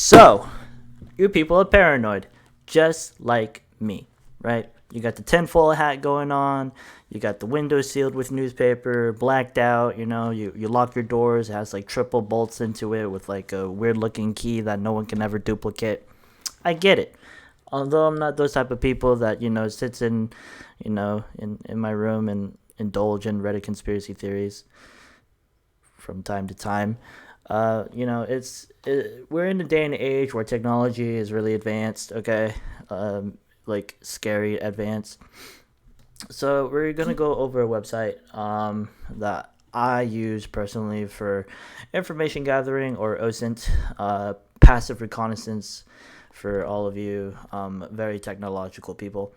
So, you people are paranoid, just like me, right? You got the tinfoil hat going on. You got the windows sealed with newspaper, blacked out. You lock your doors. It has like triple bolts into it with like a weird looking key that no one can ever duplicate. I get it. Although I'm not those type of people that sits in my room and indulge in Reddit conspiracy theories from time to time. We're in a day and age where technology is really advanced. Okay, like scary advanced. So we're gonna go over a website that I use personally for information gathering, or OSINT, passive reconnaissance for all of you very technological people.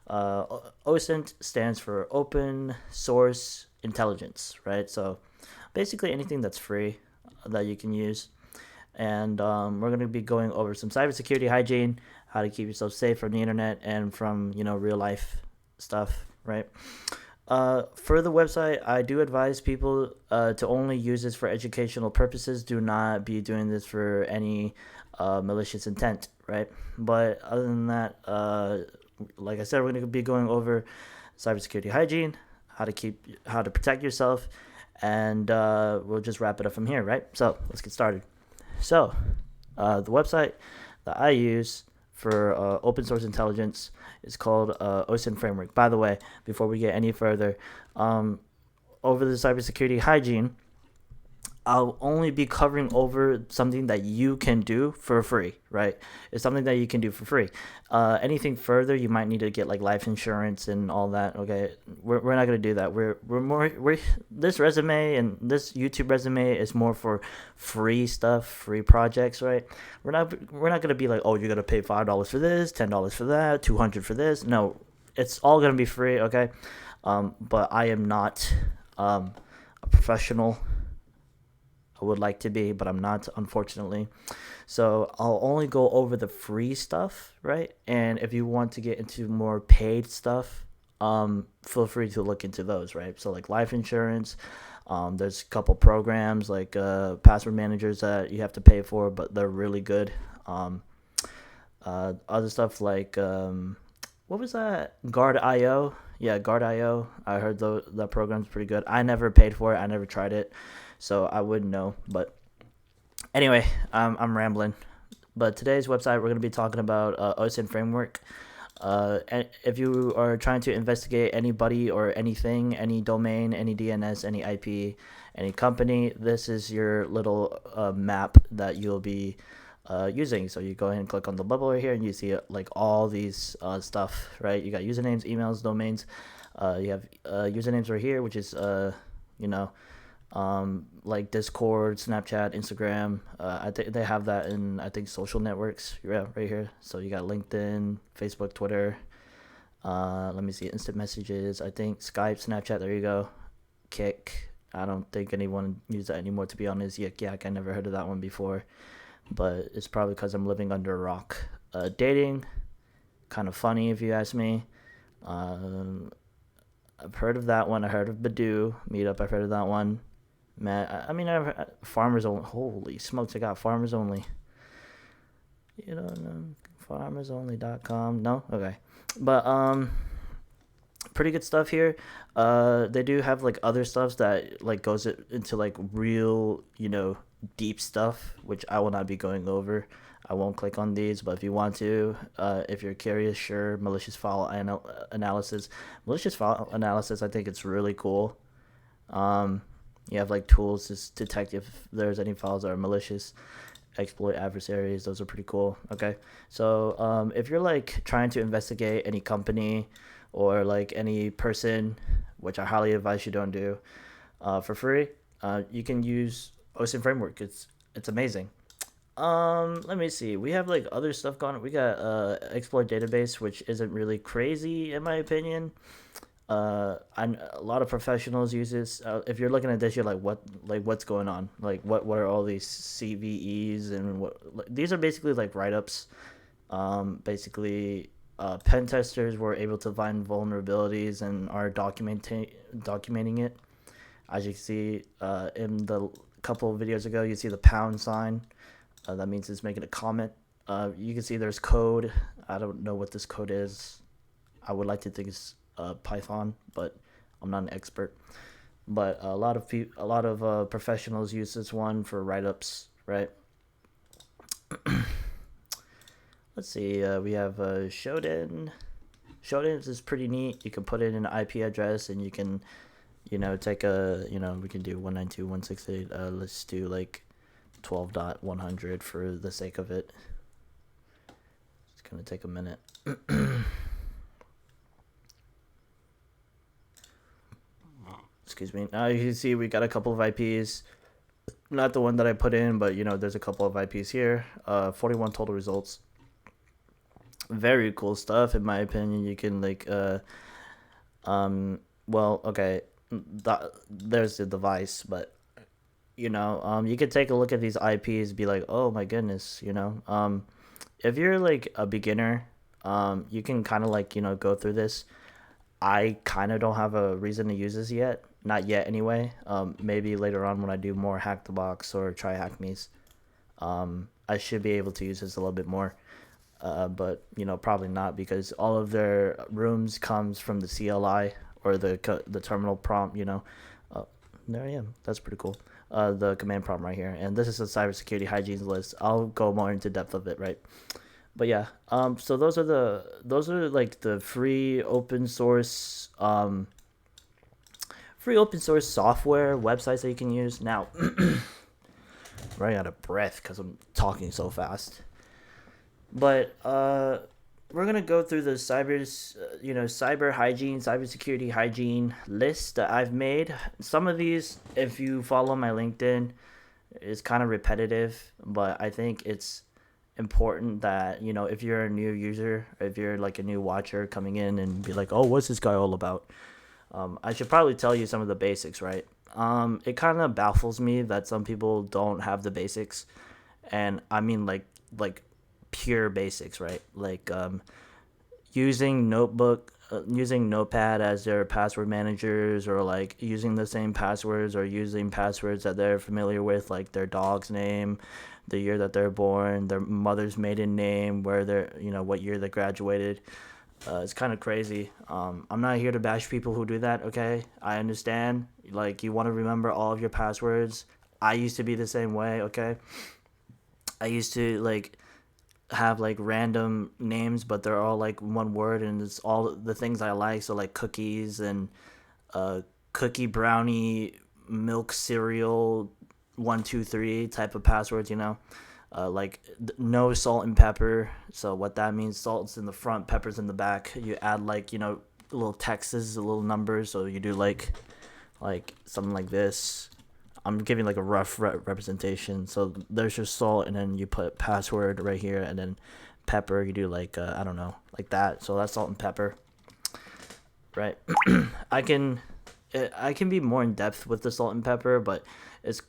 OSINT stands for Open Source Intelligence, right? So basically anything that's free that you can use. And we're going to be going over some cybersecurity hygiene, how to keep yourself safe from the internet and from real life stuff, right? For the website, I do advise people to only use this for educational purposes. Do not be doing this for any malicious intent, right? But other than that, like I said, we're going to be going over cybersecurity hygiene, how to protect yourself, and we'll just wrap it up from here, right? So let's get started. So the website that I use for open source intelligence is called OSINT Framework. By the way, before we get any further, over the cybersecurity hygiene, I'll only be covering over something that you can do for free, right? It's something that you can do for free. Anything further, you might need to get like life insurance and all that. Okay, we're not gonna do that. We're this resume and this YouTube resume is more for free stuff, free projects, right? We're not gonna be like, oh, you're gonna pay $5 for this, $10 for that, 200 for this. No, it's all gonna be free, okay? But I am not a professional. I would like to be, but I'm not, unfortunately. So I'll only go over the free stuff, right? And if you want to get into more paid stuff, feel free to look into those, right? So like life insurance, there's a couple programs like password managers that you have to pay for, but they're really good. Other stuff like what was that? Guard.io. Yeah, Guard.io. I heard that program's pretty good. I never paid for it. I never tried it, so I wouldn't know. But anyway, I'm rambling. But today's website, we're going to be talking about OSINT framework. And if you are trying to investigate anybody or anything, any domain, any DNS, any IP, any company, this is your little map that you'll be using. So you go ahead and click on the bubble right here, and you see like all these stuff, right? You got usernames, emails, domains. You have usernames right here, which is you know like Discord, Snapchat, Instagram. I think they have that in, I think, social networks. Yeah, right here. So you got LinkedIn, Facebook, Twitter. Let me see, instant messages. I think Skype, Snapchat. There you go. Kick. I don't think anyone uses that anymore, to be honest. Yik Yak. I never heard of that one before, but it's probably because I'm living under a rock. Dating, kind of funny if you ask me. I've heard of that one. I heard of Badoo Meetup. I've heard of that one. Man, I mean, Farmers Only. Holy smokes, I got Farmers Only. You don't know, farmersonly.com. No? Okay. But, pretty good stuff here. They do have, like, other stuff that, like, goes into, like, real, deep stuff, which I will not be going over. I won't click on these, but if you want to, if you're curious, sure. Malicious file analysis. Malicious file analysis, I think it's really cool. You have like tools to detect if there's any files that are malicious, exploit adversaries. Those are pretty cool. Okay, so if you're like trying to investigate any company or like any person, which I highly advise you don't do, for free, you can use OSINT framework. It's amazing. Let me see. We have like other stuff going on. We got exploit database, which isn't really crazy in my opinion. A lot of professionals use this. If you're looking at this, you're like, what's going on? Like, what are all these CVEs and what? These are basically like write-ups. Basically, pen testers were able to find vulnerabilities and are documenting it. As you can see, in the couple of videos ago, you see the pound sign. That means it's making a comment. You can see there's code. I don't know what this code is. I would like to think it's Python, but I'm not an expert. But a lot of professionals use this one for write ups, right? Let's see. We have Shodan. Shodan is pretty neat. You can put in an IP address, and you can, take we can do 192.168. Let's do like 12.100 for the sake of it. It's gonna take a minute. Excuse me. Now you can see we got a couple of IPs. Not the one that I put in, but there's a couple of IPs here. 41 total results. Very cool stuff, in my opinion. You can okay, there's the device, but you can take a look at these IPs, be like, oh my goodness, if you're like a beginner, you can kind of go through this. I kind of don't have a reason to use this yet. Not yet, anyway. Maybe later on when I do more Hack the Box or try Hack Me's, I should be able to use this a little bit more. But probably not, because all of their rooms comes from the CLI or the terminal prompt. There I am. That's pretty cool. The command prompt right here, and this is a cybersecurity hygiene list. I'll go more into depth of it, right? But yeah, so those are like the free open source software websites that you can use. Now, running out of breath because I'm talking so fast. But we're gonna go through the cyber hygiene, cybersecurity hygiene list that I've made. Some of these, if you follow my LinkedIn, is kind of repetitive, but I think it's important that if you're a new user, if you're like a new watcher coming in and be like, oh, what's this guy all about? I should probably tell you some of the basics, right? It kind of baffles me that some people don't have the basics, and I mean like pure basics, right? Like using Notepad as their password managers, or like using the same passwords, or using passwords that they're familiar with, like their dog's name, the year that they're born, their mother's maiden name, where they're, what year they graduated. It's kind of crazy. I'm not here to bash people who do that, okay? I understand. Like, you want to remember all of your passwords. I used to be the same way, okay? I used to, have, random names, but they're all, one word, and it's all the things I like. So, cookies and cookie brownie milk cereal 123 type of passwords, no salt and pepper. So what that means, salt's in the front, pepper's in the back. You add little texts, little numbers. So you do like something like this. I'm giving a rough representation. So there's your salt, and then you put password right here, and then pepper, you do I don't know, like that. So that's salt and pepper, right? I can be more in depth with the salt and pepper, but it's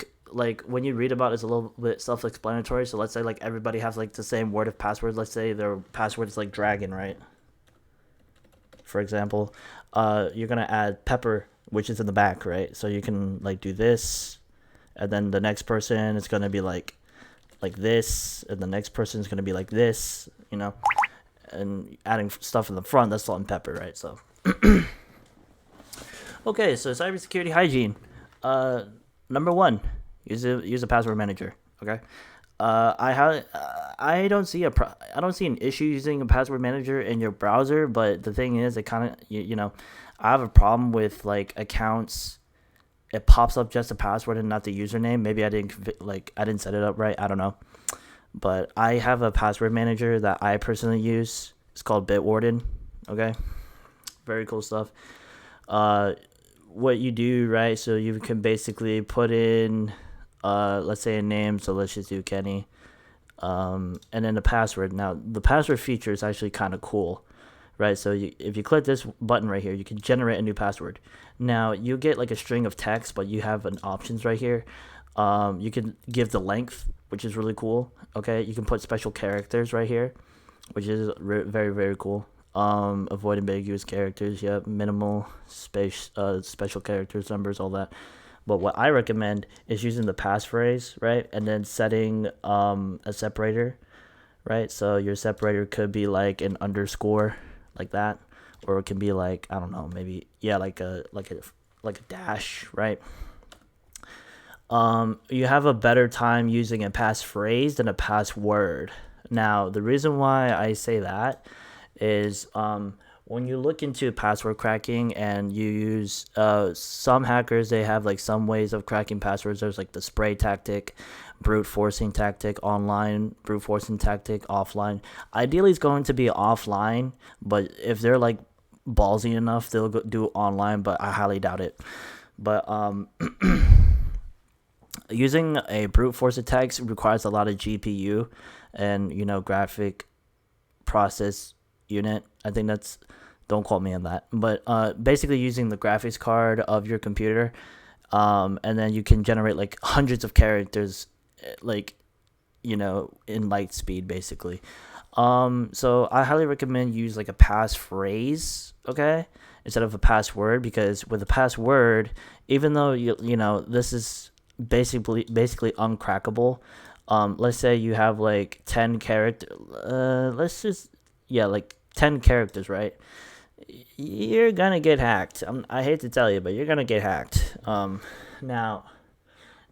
when you read about it, it's a little bit self-explanatory. So let's say everybody has the same word of password. Let's say their password is dragon, right? For example, you're gonna add pepper, which is in the back, right? So you can do this, and then the next person is gonna be like this, and the next person is gonna be like this, and adding stuff in the front. That's salt and pepper, right? So okay, so cybersecurity hygiene. Number one, use a password manager. Okay, I don't see an issue using a password manager in your browser, but the thing is, it kind of I have a problem with accounts. It pops up just a password and not the username. Maybe I didn't set it up right. I don't know, but I have a password manager that I personally use. It's called Bitwarden. Okay, very cool stuff. What you do, right? So you can basically put in, let's say a name. So let's just do Kenny, and then the password. Now the password feature is actually kind of cool, right? So if you click this button right here, you can generate a new password. Now you get a string of text, but you have an options right here. You can give the length, which is really cool. Okay, you can put special characters right here, which is very, very cool. Avoid ambiguous characters. Yep, minimal space, special characters, numbers, all that. But what I recommend is using the passphrase, right? And then setting a separator, right? So your separator could be like an underscore, like that, or it can be like, I don't know, maybe, yeah, like a dash, right? You have a better time using a passphrase than a password. Now, the reason why I say that is when you look into password cracking and you use some hackers, they have like some ways of cracking passwords. There's like the spray tactic, brute forcing tactic, online brute forcing tactic, offline. Ideally, it's going to be offline, but if they're like ballsy enough, they'll do online, but I highly doubt it. But using a brute force attack requires a lot of GPU and graphic process unit. I think that's, don't quote me on that, but basically using the graphics card of your computer, and then you can generate like hundreds of characters, like in light speed basically. So I highly recommend use like a passphrase, okay, instead of a password, because with a password, even though this is basically uncrackable. Let's say you have like 10 character, let's just, yeah, like 10 characters, right? You're gonna get hacked. I hate to tell you, but you're gonna get hacked. Now,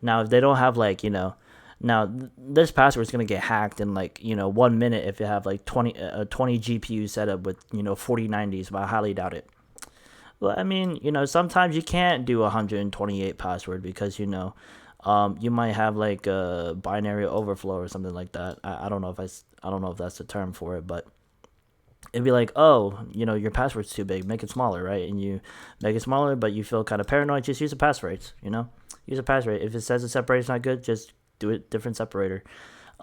if they don't have like, this password is gonna get hacked in like 1 minute if you have like 20 GPU setup with 4090s, but I highly doubt it. Well, I mean, sometimes you can't do 128 password because you might have like a binary overflow or something like that. I don't know if I don't know if that's the term for it, but it'd be like, oh, your password's too big, make it smaller, right? And you make it smaller, but you feel kind of paranoid, just use a passphrase, use a passphrase. If it says the separator's not good, just do it different separator.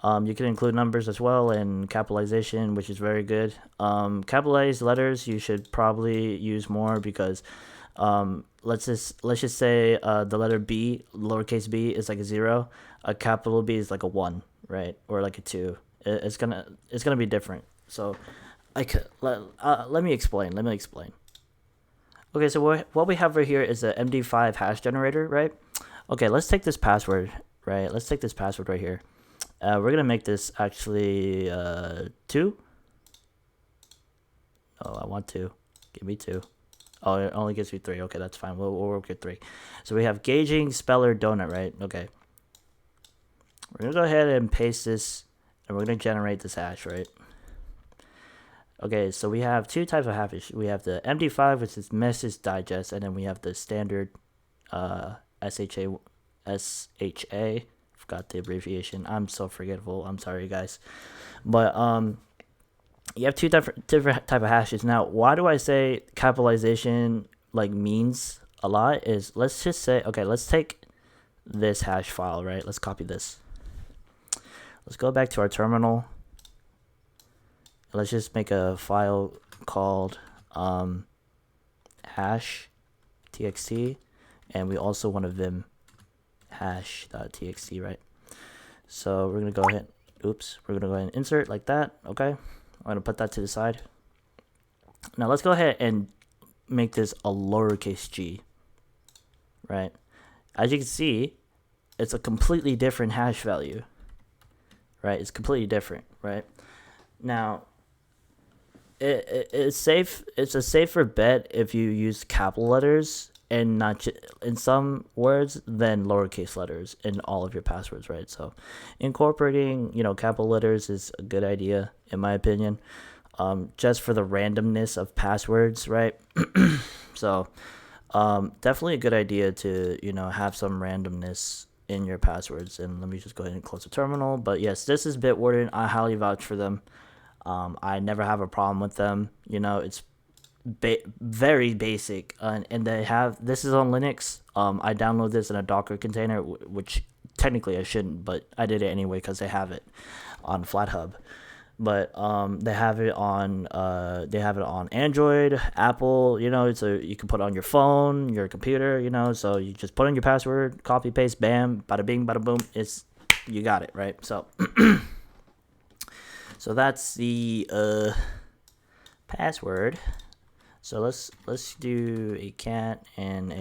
You can include numbers as well and capitalization, which is very good. Capitalized letters you should probably use more because let's just say the letter B, lowercase b, is like a 0. A capital B is like a 1, right? Or like a 2. It's gonna be different. So let me explain. Okay, so what we have right here is a MD5 hash generator, right? Okay, let's take this password, right? Let's take this password right here. We're gonna make this actually 2. Oh, I want 2. Give me 2. Oh, it only gives me 3. Okay, that's fine. We'll work with 3. So we have gauging speller donut, right? Okay. We're gonna go ahead and paste this, and we're gonna generate this hash, right? Okay, so we have two types of hash. We have the MD5, which is message digest, and then we have the standard SHA. Forgot the abbreviation. I'm so forgetful. I'm sorry, guys. But you have two different type of hashes. Now, why do I say capitalization like means a lot? Is, let's just say, okay, let's take this hash file, right? Let's copy this. Let's go back to our terminal. Let's just make a file called hash txt, and we also want a vim hash.txt, right? So we're gonna go ahead. We're gonna go ahead and insert like that. Okay, I'm gonna put that to the side. Now let's go ahead and make this a lowercase g, right? As you can see, it's a completely different hash value, right? It's completely different, right? Now, it's safe. It's a safer bet if you use capital letters and not in some words than lowercase letters in all of your passwords, right? So, incorporating capital letters is a good idea in my opinion, just for the randomness of passwords, right? So, definitely a good idea to have some randomness in your passwords. And let me just go ahead and close the terminal. But yes, this is Bitwarden. I highly vouch for them. I never have a problem with them. It's very basic, and they have, this is on Linux. I downloaded this in a Docker container, which technically I shouldn't, but I did it anyway because they have it on FlatHub. But they have it on Android, Apple. So you can put it on your phone, your computer. So you just put in your password, copy paste, bam, bada bing, bada boom. You got it, right? So. So that's the password. So let's do a cat and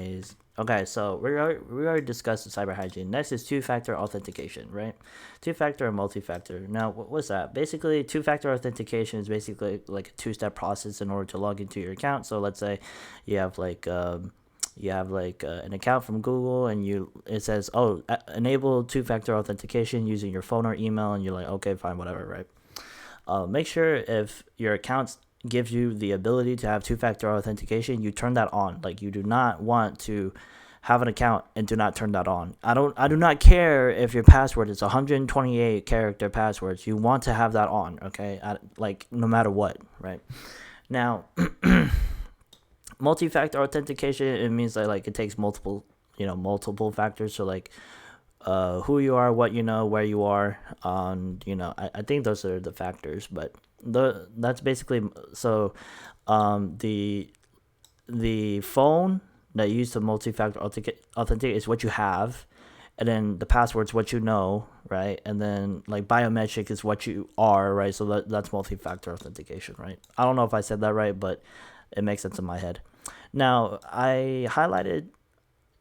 a Okay, so we already discussed the cyber hygiene. Next is two-factor authentication, right? Two-factor and multi-factor. Now, what's that? Basically, two-factor authentication is basically like a two-step process in order to log into your account. So let's say you have an account from Google, and it says, oh, enable two-factor authentication using your phone or email, and you're like, okay, fine, whatever, right? Make sure if your accounts gives you the ability to have two-factor authentication, you turn that on. Like, you do not want to have an account and do not turn that on. I do not care if your password is 128 character passwords. You want to have that on, okay? Like, no matter what, right? Now, multi-factor authentication, it means that like it takes multiple factors. So like who you are, what you know, where you are. I think those are the factors, but that's basically so. The phone that you use to multi-factor authenticate is what you have, and then the password's what you know, right? And then like biometric is what you are, right? So that's multi-factor authentication, right? I don't know if I said that right, but it makes sense in my head. Now, I highlighted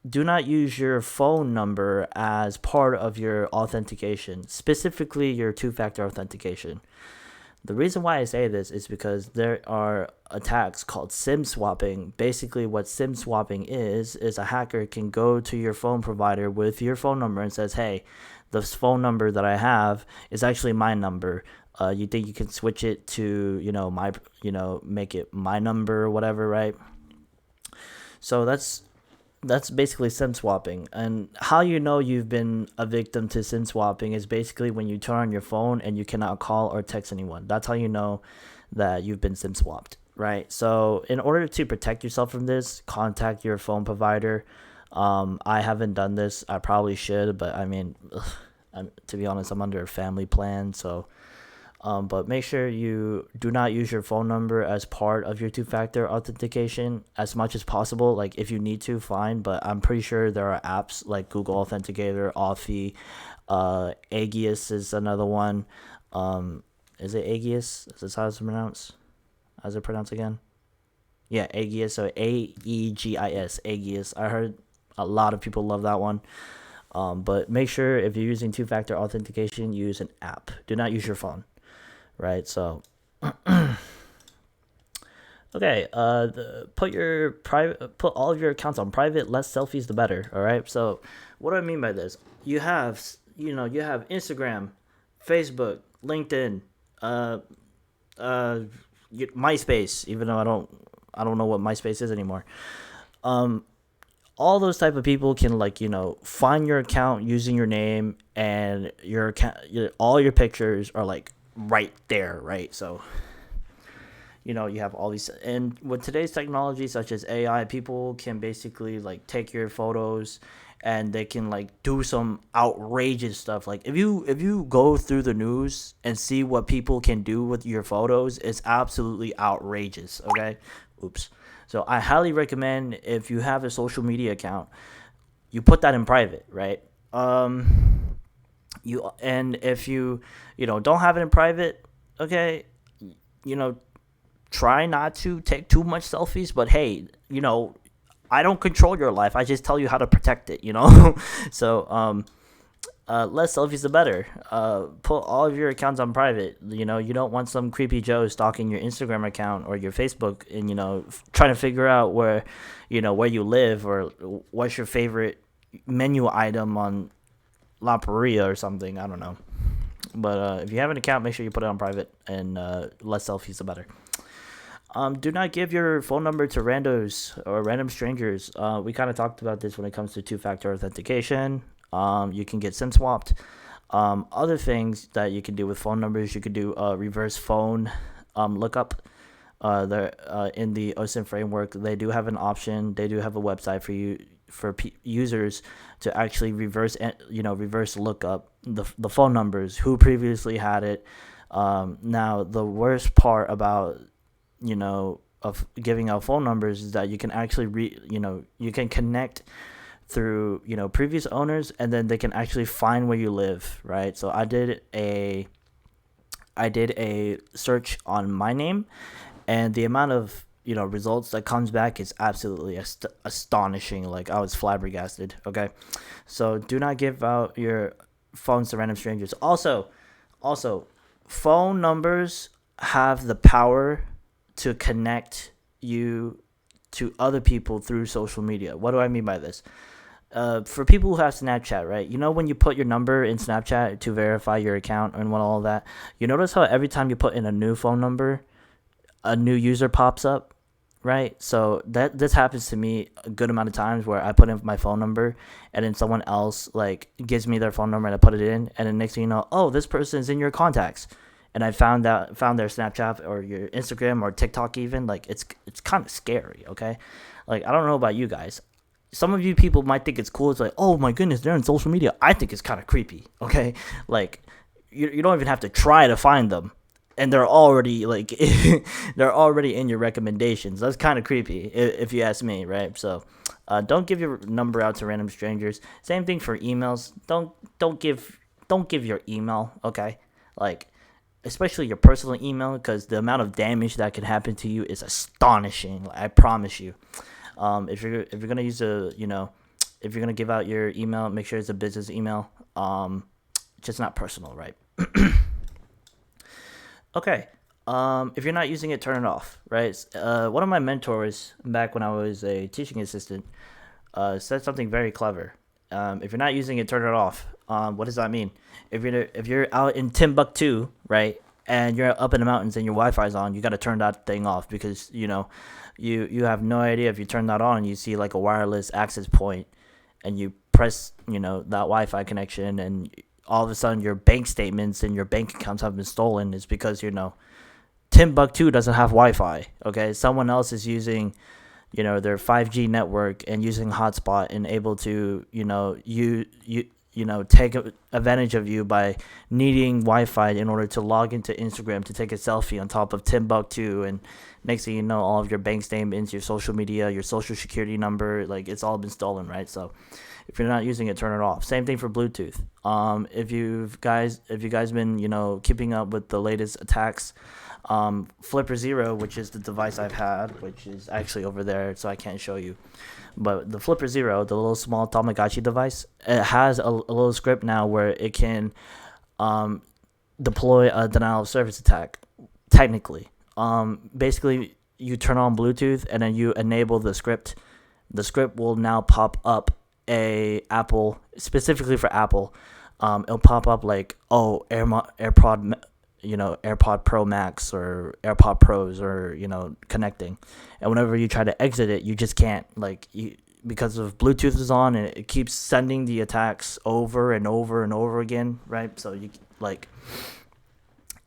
do not use your phone number as part of your authentication, specifically your two-factor authentication. The reason why I say this is because there are attacks called SIM swapping. Basically, what SIM swapping is a hacker can go to your phone provider with your phone number and says, hey, this phone number that I have is actually my number. You think you can switch it to, make it my number or whatever, right? So that's basically SIM swapping. And how you know you've been a victim to SIM swapping is basically when you turn on your phone and you cannot call or text anyone. That's how you know that you've been SIM swapped, right? So in order to protect yourself from this, contact your phone provider. I haven't done this. I probably should, but I mean, to be honest, I'm under a family plan, so but make sure you do not use your phone number as part of your two-factor authentication as much as possible. Like, if you need to, fine, but I'm pretty sure there are apps like Google Authenticator, Authy, Aegis is another one. Is it Aegis? Is this how it's pronounced? How's it pronounced again? Yeah, Aegis, so Aegis, Aegis. I heard a lot of people love that one. But make sure if you're using two-factor authentication, use an app. Do not use your phone. Right, so okay, put all of your accounts on private. Less selfies the better. All right, so what do I mean by this? You have Instagram, Facebook, LinkedIn, MySpace, even though I don't know what MySpace is anymore. All those type of people can find your account using your name, and your account, all your pictures are like right there, right? So you have all these, and with today's technology such as AI, people can basically take your photos and they can do some outrageous stuff. Like if you go through the news and see what people can do with your photos, it's absolutely outrageous. Okay, oops. So I highly recommend, if you have a social media account, you put that in private, right? If you don't have it in private, okay, try not to take too much selfies. But hey, I don't control your life. I just tell you how to protect it. So less selfies the better. Put all of your accounts on private. You don't want some creepy Joe stalking your Instagram account or your Facebook and trying to figure out where you live or what's your favorite menu item on La Paria or something. I don't know. But if you have an account, make sure you put it on private, and less selfies the better. Do not give your phone number to randos or random strangers. We kind of talked about this when it comes to two-factor authentication. You can get SIM swapped. Other things that you can do with phone numbers, you could do reverse phone lookup. In the OSINT framework, they do have an option. They do have a website for users to actually reverse look up the phone numbers who previously had it. Now the worst part about of giving out phone numbers is that you can actually you can connect through previous owners, and then they can actually find where you live, right? So I did a search on my name, and the amount of results that comes back is absolutely astonishing. Like, I was flabbergasted. Okay, so do not give out your phones to random strangers. Also, phone numbers have the power to connect you to other people through social media. What do I mean by this? For people who have Snapchat, right? You know, when you put your number in Snapchat to verify your account and all that, you notice how every time you put in a new phone number, a new user pops up, right? So this happens to me a good amount of times where I put in my phone number and then someone else like gives me their phone number and I put it in, and then next thing you know, oh, this person is in your contacts, and I found their Snapchat or your Instagram or TikTok even. Like, it's kind of scary. Okay, like, I don't know about you guys. Some of you people might think it's cool. It's like, oh my goodness, they're on social media. I think it's kind of creepy. Okay, like, you don't even have to try to find them, and they're already like they're already in your recommendations. That's kind of creepy if you ask me, right? So don't give your number out to random strangers. Same thing for emails. Don't give your email. Okay, like, especially your personal email, because the amount of damage that can happen to you is astonishing. I promise you. If you're gonna use if you're gonna give out your email, make sure it's a business email. Just not personal, right? Okay. If you're not using it, turn it off, right? One of my mentors back when I was a teaching assistant said something very clever. If you're not using it, turn it off. What does that mean? If you're out in Timbuktu, right, and you're up in the mountains and your Wi-Fi is on, you got to turn that thing off, because you have no idea. If you turn that on and you see like a wireless access point, and you press that Wi-Fi connection, and all of a sudden your bank statements and your bank accounts have been stolen, is because Timbuktu doesn't have Wi-Fi. Okay, someone else is using their 5G network and using hotspot and able to take advantage of you by needing Wi-Fi in order to log into Instagram to take a selfie on top of Timbuktu, and next thing you know, all of your bank statements, your social media, your social security number, like, it's all been stolen, right? So if you're not using it, turn it off. Same thing for Bluetooth. If you guys been keeping up with the latest attacks, Flipper Zero, which is the device I've had, which is actually over there, so I can't show you. But the Flipper Zero, the little small Tamagotchi device, it has a little script now where it can deploy a denial of service attack. Technically, basically, you turn on Bluetooth and then you enable the script. The script will now pop up specifically for Apple. It'll pop up like, oh, AirPod Pro Max or AirPod Pros, or connecting, and whenever you try to exit it, you just can't, because of Bluetooth is on, and it keeps sending the attacks over and over and over again, right? So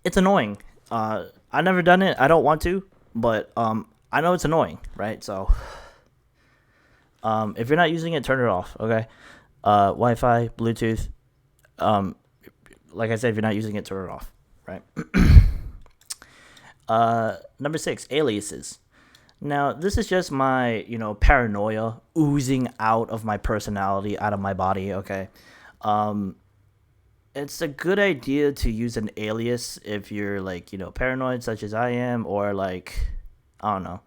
it's annoying. I've never done it. I don't want to, but I know it's annoying, right? So if you're not using it, turn it off. Okay, Wi-Fi, Bluetooth. Like I said, if you're not using it, turn it off. Right. Number 6, aliases. Now, this is just my, paranoia oozing out of my personality, out of my body. Okay. It's a good idea to use an alias if you're paranoid, such as I am, or I don't know,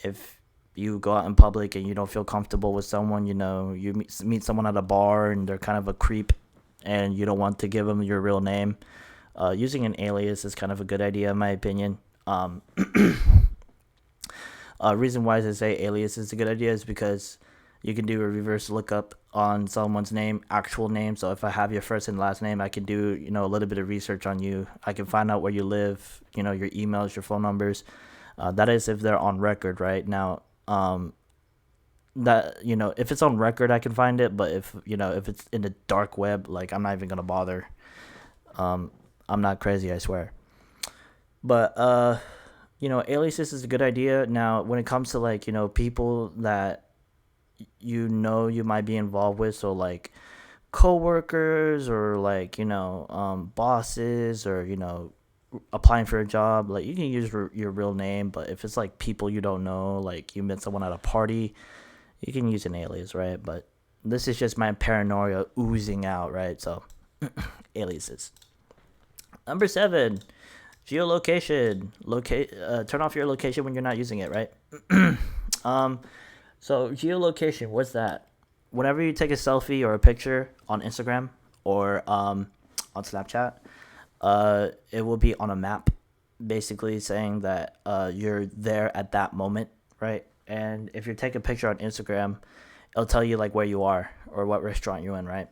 if you go out in public and you don't feel comfortable with someone, you meet someone at a bar and they're kind of a creep, and you don't want to give them your real name. Using an alias is kind of a good idea, in my opinion. Reason why I say alias is a good idea is because you can do a reverse lookup on someone's actual name. So if I have your first and last name, I can do a little bit of research on you. I can find out where you live, your emails, your phone numbers. That is if they're on record, right? Now, that if it's on record, I can find it. But if it's in the dark web, I'm not even gonna bother. I'm not crazy, I swear. But aliases is a good idea. Now, when it comes to people that you might be involved with, so coworkers or bosses, or applying for a job, you can use your real name. But if it's people you don't know, you met someone at a party, you can use an alias, right? But this is just my paranoia oozing out, right? So aliases. Number 7, Geolocation. Turn off your location when you're not using it, right? um, so geolocation, what's that? Whenever you take a selfie or a picture on Instagram or on Snapchat, it will be on a map, basically saying that you're there at that moment, right? And if you take a picture on Instagram, it'll tell you like where you are or what restaurant you're in, right?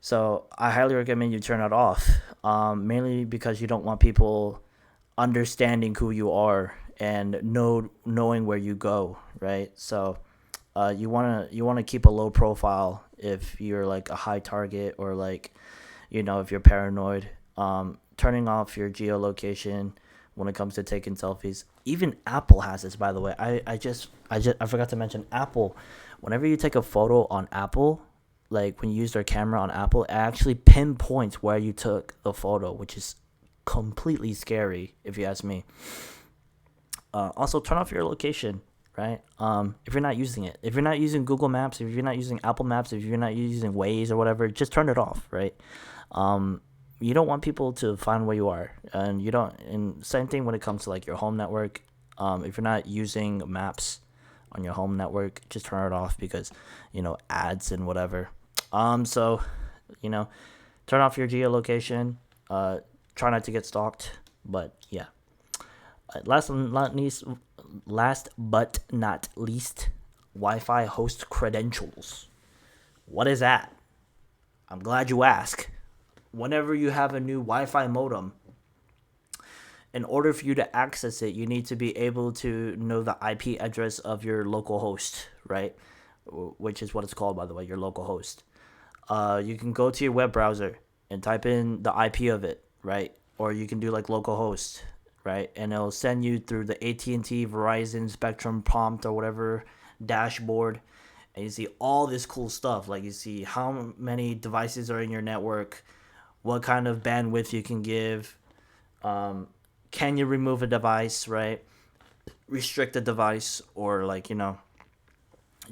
So I highly recommend you turn it off, mainly because you don't want people understanding who you are and knowing where you go, right? So you wanna keep a low profile if you're like a high target or like if you're paranoid. Turning off your geolocation when it comes to taking selfies. Even Apple has this, by the way. I forgot to mention Apple. Whenever you take a photo on Apple, like when you use their camera on Apple, it actually pinpoints where you took the photo, which is completely scary if you ask me. Also, turn off your location, right? If you're not using it, if you're not using Google Maps, if you're not using Apple Maps, if you're not using Waze or whatever, just turn it off, right? You don't want people to find where you are, and you don't. And same thing when it comes to like your home network. If you're not using maps on your home network, just turn it off because ads and whatever. So you know, turn off your geolocation. Try not to get stalked, but yeah. Last but not least, Wi-Fi host credentials. What is that? I'm glad you asked. Whenever you have a new Wi-Fi modem, in order for you to access it, you need to be able to know the IP address of your local host, right? Which is what it's called, by the way, your local host. You can go to your web browser and type in the IP of it, right? Or you can do like localhost, right? And it'll send you through the AT&T, Verizon, Spectrum prompt or whatever dashboard. And you see all this cool stuff. Like you see how many devices are in your network, what kind of bandwidth you can give, can you remove a device, right? Restrict the device, or like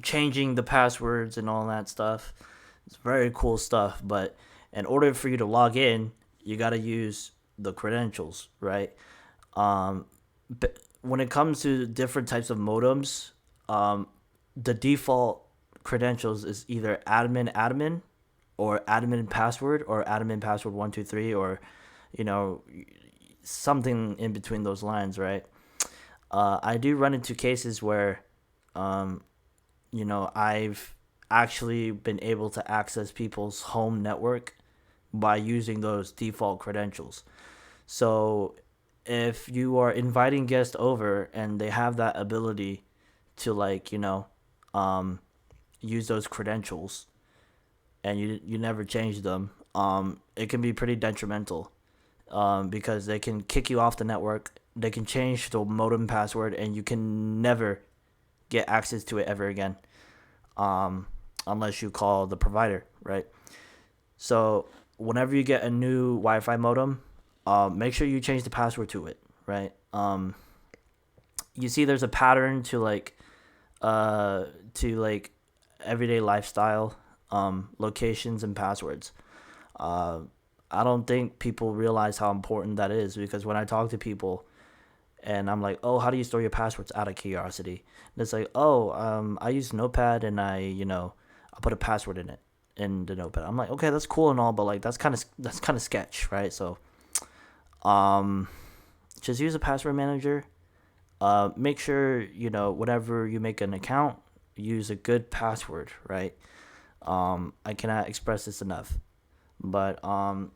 changing the passwords and all that stuff. It's very cool stuff. But in order for you to log in, you got to use the credentials, right? But when it comes to different types of modems, the default credentials is either admin or admin password or admin password 123, or something in between those lines, right? I do run into cases where I've actually been able to access people's home network by using those default credentials. So if you are inviting guests over and they have that ability to use those credentials, and you never change them, it can be pretty detrimental, because they can kick you off the network. They can change the modem password, and you can never get access to it ever again, unless you call the provider, right? So whenever you get a new Wi-Fi modem, make sure you change the password to it, right? You see, there's a pattern to everyday lifestyle, locations and passwords. I don't think people realize how important that is, because when I talk to people and I'm like, oh, how do you store your passwords, out of curiosity? And it's like, oh, I use Notepad, and I put a password in it in the Notepad. I'm like, okay, that's cool and all, but like that's kind of sketch, right? So, just use a password manager. Make sure whenever you make an account, use a good password, right? I cannot express this enough. But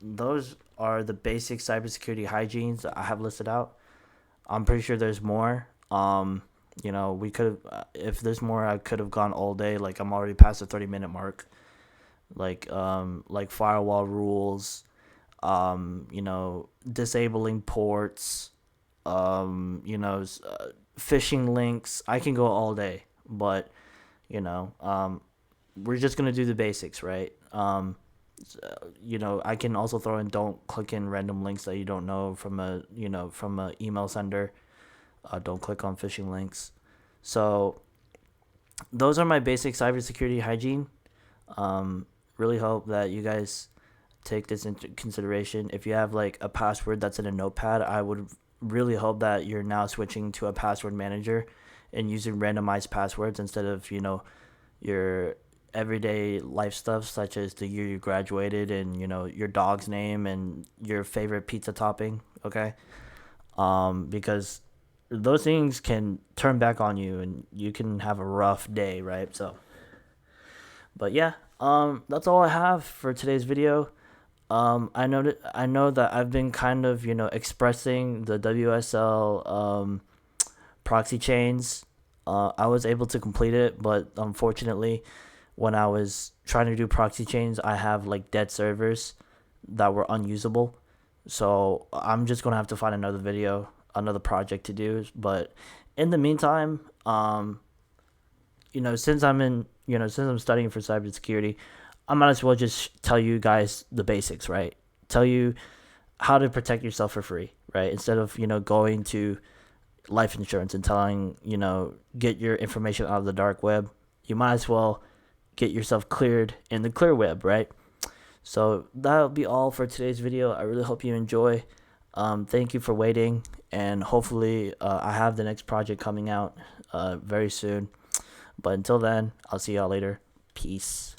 those are the basic cybersecurity hygienes that I have listed out. I'm pretty sure there's more. We could have, if there's more, I could have gone all day. Like I'm already past the 30-minute mark. Like firewall rules, disabling ports, phishing links. I can go all day, but we're just gonna do the basics, right? I can also throw in, don't click in random links that you don't know from a email sender. Don't click on phishing links. So those are my basic cybersecurity hygiene. Really hope that you guys take this into consideration. If you have like a password that's in a notepad, I would really hope that you're now switching to a password manager and using randomized passwords instead of, your everyday life stuff such as the year you graduated and, your dog's name and your favorite pizza topping, okay? Because those things can turn back on you and you can have a rough day, right? So, but yeah, that's all I have for today's video. I know that I've been kind of, expressing the WSL proxy chains. I was able to complete it, but unfortunately, when I was trying to do proxy chains, I have like dead servers that were unusable. So I'm just gonna have to find another video, another project to do. But in the meantime, since I'm studying for cybersecurity, I might as well just tell you guys the basics, right? Tell you how to protect yourself for free, right? Instead of, going to life insurance and telling, get your information out of the dark web, you might as well get yourself cleared in the clear web, right? So that'll be all for today's video. I really hope you enjoy. Thank you for waiting, and hopefully I have the next project coming out very soon. But until then, I'll see y'all later. Peace.